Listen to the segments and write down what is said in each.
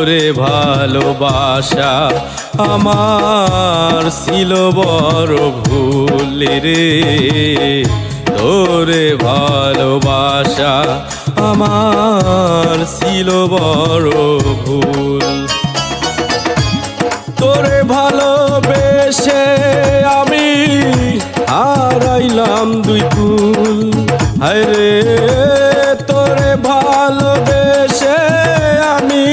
তোরে ভালোবাসা আমার ছিল বড় ভুল রে, তোরে ভালোবাসা আমার ছিল বড় ভুল। তোরে ভালোবেসে আমি হারাইলাম দুই কুল, হায় রে তোরে ভালোবেসে আমি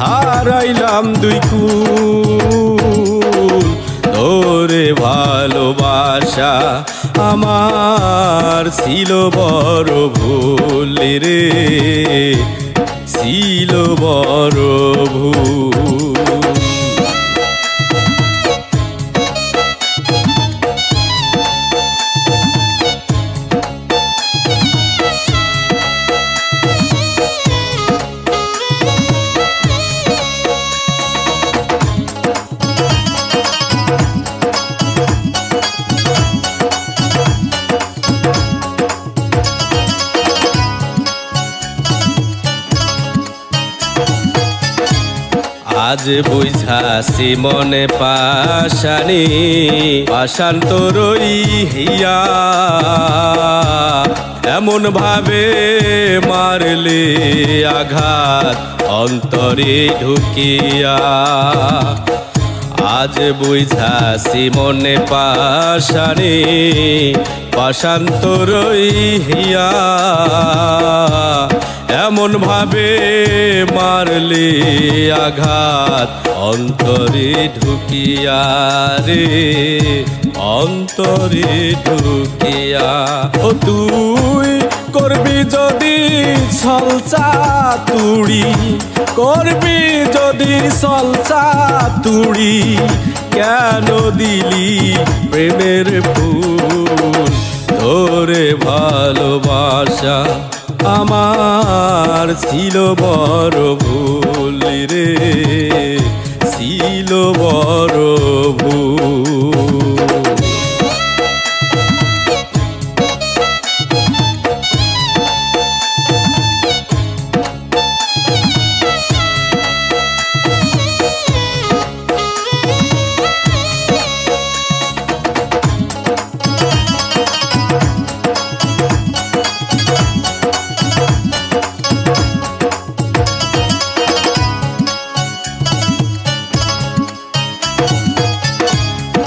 হারাইলাম দুই কুল। তোরে ভালোবাসা আমার ছিল বড় ভুল রে, ছিল বড় ভুল। আজ বুঝাছি মনে পাশানি, পাশান তোরই হিয়া, এমন ভাবে মারলে আঘাত অন্তরে ঢুকিয়া। আজ বুঝাছি মনে পাশানি, পাশান তোরই হিয়া, এমন ভাবে মারলে আঘাত অন্তরে ঢুকিয়া রে, অন্তরে ঢুকিয়া। ও তুই করবি যদি ছলচা তুড়ি, করবি যদি ছলচা তুড়ি, কেন দিলি প্রেমের ফুল? তোরে ভালোবাসা আমার ছিল বড় ভুল রে, ছিল বড় ভুল।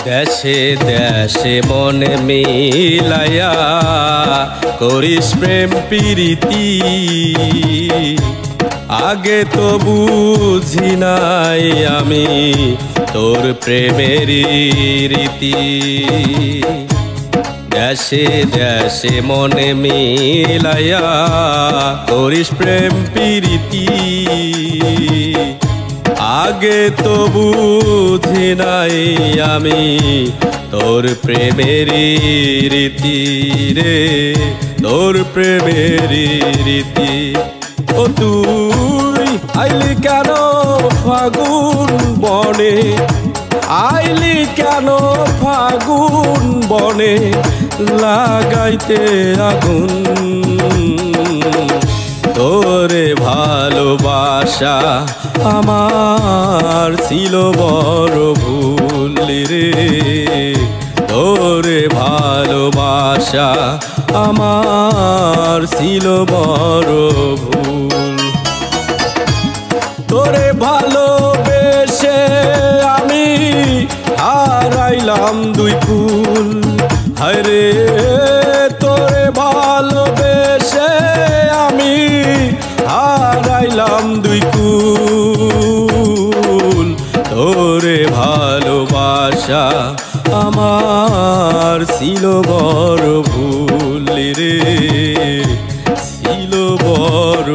দেশে দেশে মনে মিলাইয়া করিস প্রেম প্রীতি, আগে তো বুঝি নাই আমি তোর প্রেমের রীতি। দেশে দেশে মনে মিলাইয়া করিস প্রেম প্রীতি, আগে তো বুঝি নাই আমি তোর প্রেমের রীতি রে, তোর প্রেমের রীতি। ও তুই আইলি কেন ফাগুন বনে, আইলি কেন ফাগুন বনে লাগাইতে আগুন? তোরে ভালোবাসা আমার ছিল বড় ভুল রে, তোরে ভালোবাসা আমার ছিল বড় ভুল। তোরে ভালোবেসে আমি হারাইলাম দুই কুল, হায় রে তোরে ভালোবেসে আমি হারাইলাম দুই কুল। তোরে ভালোবাসা আমার ছিল বড় ভুল রে, ছিল বড়